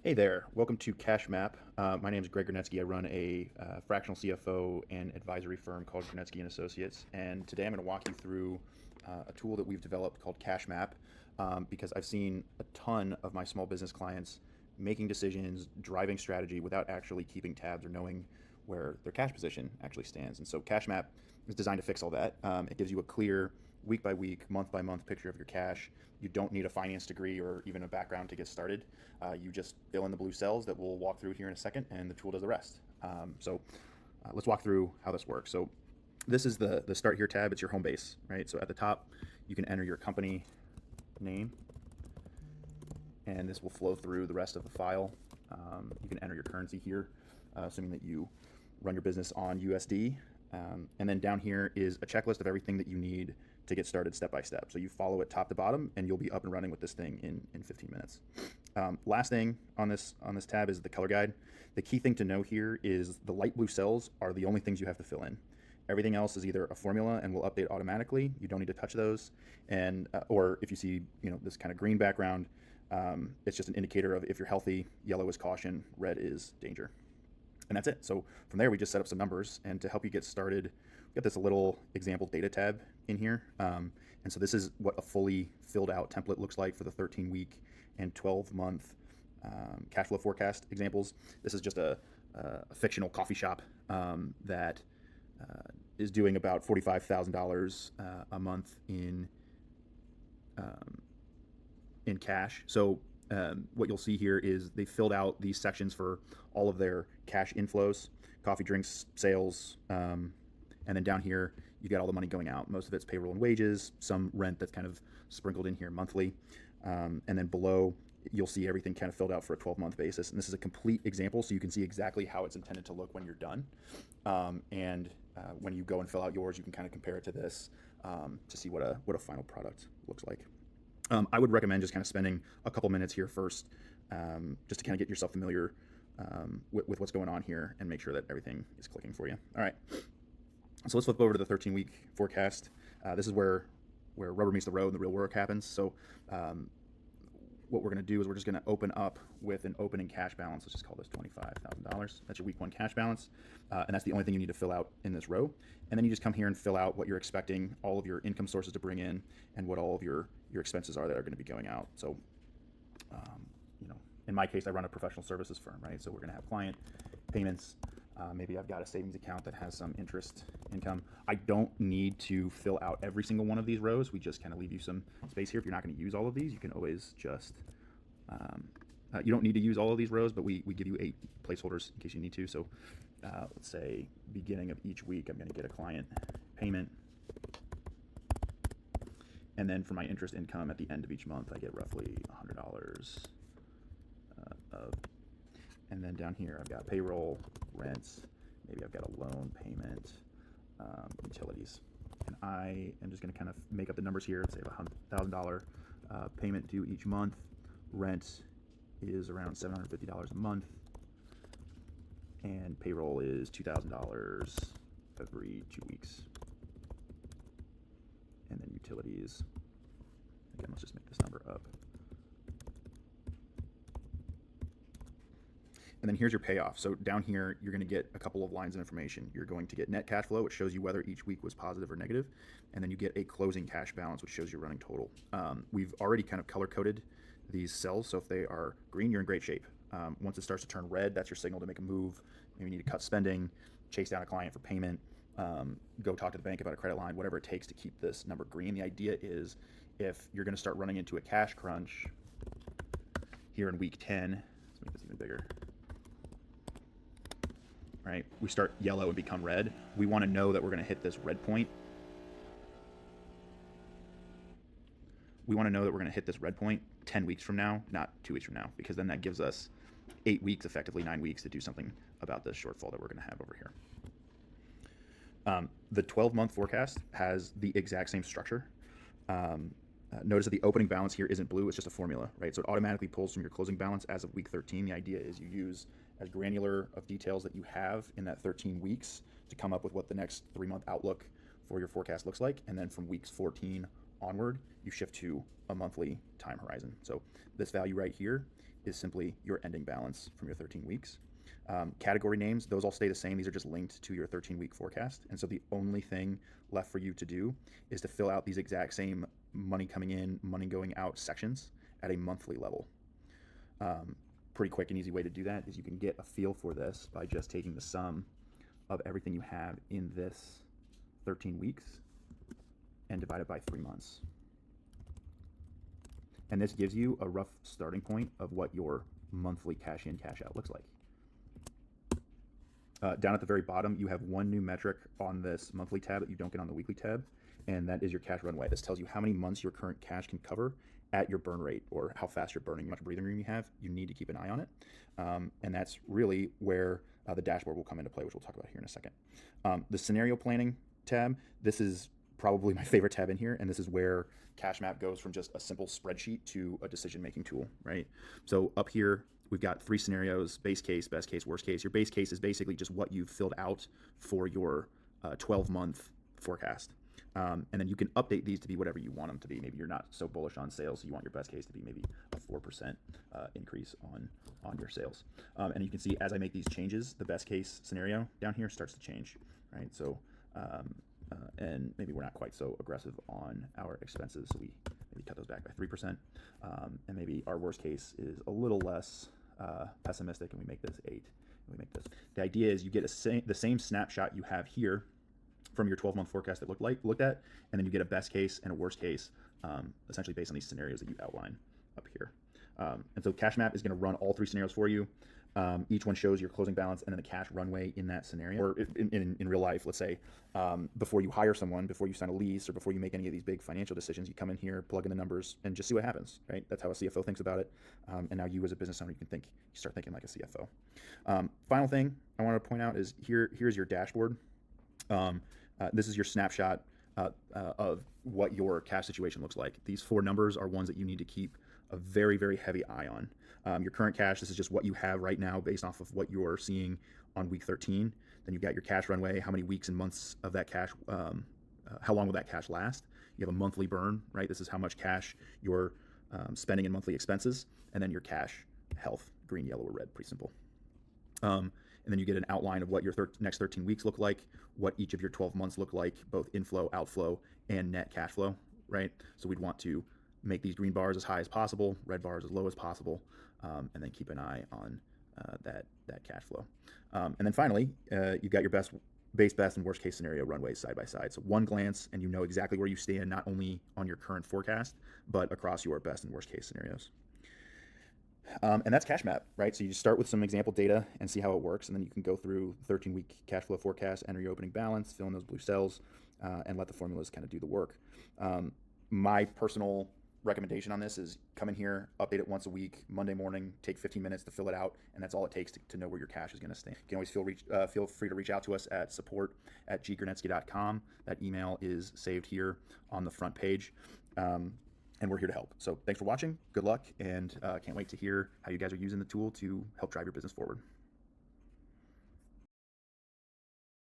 Hey there, welcome to CashMap. My name is Gernetzke. I run a fractional CFO and advisory firm called Gernetzke and Associates. And today I'm going to walk you through a tool that we've developed called CashMap because I've seen a ton of my small business clients making decisions, driving strategy without actually keeping tabs or knowing where their cash position actually stands. And so CashMap is designed to fix all that. It gives you a clear week by week, month by month picture of your cash. You don't need a finance degree or even a background to get started. You just fill in the blue cells that we'll walk through here in a second, and the tool does the rest. Let's walk through how this works. So this is the Start Here tab. It's your home base, right? So at the top, you can enter your company name, and this will flow through the rest of the file. You can enter your currency here, assuming that you run your business on USD. And then down here is a checklist of everything that you need to get started step by step. So you follow it top to bottom, and you'll be up and running with this thing in 15 minutes. Last thing on this tab is the color guide. The key thing to know here is the light blue cells are the only things you have to fill in. Everything else is either a formula and will update automatically. You don't need to touch those, and or if you see this kind of green background, it's just an indicator of if you're healthy. Yellow is caution, red is danger. And that's it. So from there, we just set up some numbers. And to help you get started, we got this little example data tab in here. And so this is what a fully filled out template looks like for the 13-week and 12-month cash flow forecast examples. This is just a fictional coffee shop that is doing about $45,000 a month in cash. So what you'll see here is they filled out these sections for all of their cash inflows, coffee, drinks, sales, and then down here you got all the money going out. Most of it's payroll and wages, some rent that's kind of sprinkled in here monthly, and then below you'll see everything kind of filled out for a 12-month basis. And this is a complete example, so you can see exactly how it's intended to look when you're done. When you go and fill out yours, you can kind of compare it to this to see what a final product looks like. I would recommend just kind of spending a couple minutes here first, just to kind of get yourself familiar with what's going on here and make sure that everything is clicking for you. All right, so let's flip over to the 13-week forecast. This is where rubber meets the road and the real work happens. So what we're going to do is we're just going to open up with an opening cash balance. Let's just call this $25,000. That's your week one cash balance, and that's the only thing you need to fill out in this row. And then you just come here and fill out what you're expecting all of your income sources to bring in and what all of your expenses are that are going to be going out. So, in my case, I run a professional services firm, right? So we're going to have client payments. Maybe I've got a savings account that has some interest income. I don't need to fill out every single one of these rows. We just kind of leave you some space here. If you're not going to use all of these, you can always just, you don't need to use all of these rows, but we give you 8 placeholders in case you need to. So let's say beginning of each week, I'm going to get a client payment. And then for my interest income at the end of each month, I get roughly $100 and then down here, I've got payroll, rents, maybe I've got a loan payment, utilities. And I am just going to kind of make up the numbers here and say a $1,000 payment due each month. Rent is around $750 a month. And payroll is $2,000 every 2 weeks. And then utilities, again, let's just make this number up. And then here's your payoff. So down here, you're going to get a couple of lines of information. You're going to get net cash flow, which shows you whether each week was positive or negative. And then you get a closing cash balance, which shows your running total. We've already kind of color-coded these cells. So if they are green, you're in great shape. Once it starts to turn red, that's your signal to make a move. Maybe you need to cut spending, chase down a client for payment, go talk to the bank about a credit line, whatever it takes to keep this number green. The idea is if you're going to start running into a cash crunch here in week 10, let's make this even bigger. Right, we start yellow and become red. We want to know that we're going to hit this red point. We want to know that we're going to hit this red point 10 weeks from now, not 2 weeks from now, because then that gives us 8 weeks, effectively 9 weeks, to do something about this shortfall that we're going to have over here. The 12-month forecast has the exact same structure. Notice that the opening balance here isn't blue, it's just a formula, right? So it automatically pulls from your closing balance as of week 13. The idea is you use as granular of details that you have in that 13 weeks to come up with what the next 3-month outlook for your forecast looks like. And then from weeks 14 onward, you shift to a monthly time horizon. So this value right here is simply your ending balance from your 13 weeks. Category names, those all stay the same. These are just linked to your 13-week forecast. And so the only thing left for you to do is to fill out these exact same money coming in, money going out sections at a monthly level. Pretty quick and easy way to do that is you can get a feel for this by just taking the sum of everything you have in this 13 weeks and divide it by 3 months. And this gives you a rough starting point of what your monthly cash in, cash out looks like. Down at the very bottom, you have one new metric on this monthly tab that you don't get on the weekly tab, and that is your cash runway. This tells you how many months your current cash can cover at your burn rate, or how fast you're burning, how much breathing room you have. You need to keep an eye on it. And that's really where the dashboard will come into play, which we'll talk about here in a second. The scenario planning tab, this is probably my favorite tab in here, and this is where CashMap goes from just a simple spreadsheet to a decision-making tool, right? So up here, we've got 3 scenarios: base case, best case, worst case. Your base case is basically just what you've filled out for your 12-month forecast. And then you can update these to be whatever you want them to be. Maybe you're not so bullish on sales, so you want your best case to be maybe a 4% increase on your sales. And you can see as I make these changes, the best case scenario down here starts to change, right? So, and maybe we're not quite so aggressive on our expenses, so we maybe cut those back by 3%. And maybe our worst case is a little less pessimistic, and we make this 8. And we make this. The idea is you get the same snapshot you have here from your 12-month forecast that looked at, and then you get a best case and a worst case, essentially based on these scenarios that you outline up here. And so CashMap is going to run all 3 scenarios for you. Each one shows your closing balance and then the cash runway in that scenario. Or in real life, let's say, before you hire someone, before you sign a lease, or before you make any of these big financial decisions, you come in here, plug in the numbers, and just see what happens, right? That's how a CFO thinks about it. And now you as a business owner, you start thinking like a CFO. Final thing I want to point out is here's your dashboard. This is your snapshot of what your cash situation looks like. These 4 numbers are ones that you need to keep a very, very heavy eye on. Your current cash, this is just what you have right now based off of what you're seeing on week 13. Then you've got your cash runway, how many weeks and months of that cash, how long will that cash last? You have a monthly burn, right? This is how much cash you're spending in monthly expenses. And then your cash health, green, yellow, or red, pretty simple. And then you get an outline of what your next 13 weeks look like, what each of your 12 months look like, both inflow, outflow, and net cash flow, right? So we'd want to make these green bars as high as possible, red bars as low as possible, and then keep an eye on that cash flow. And then finally, you've got your best, and worst case scenario runways side by side. So one glance, and you know exactly where you stand, not only on your current forecast, but across your best and worst case scenarios. And that's CashMap, right? So you just start with some example data and see how it works, and then you can go through 13-week cash flow forecast, enter your opening balance, fill in those blue cells, and let the formulas kind of do the work. My personal recommendation on this is come in here, update it once a week, Monday morning, take 15 minutes to fill it out, and that's all it takes to know where your cash is going to stay. You can always feel free to reach out to us at support@gernetzke.com. That email is saved here on the front page. And we're here to help. So thanks for watching. Good luck, and can't wait to hear how you guys are using the tool to help drive your business forward.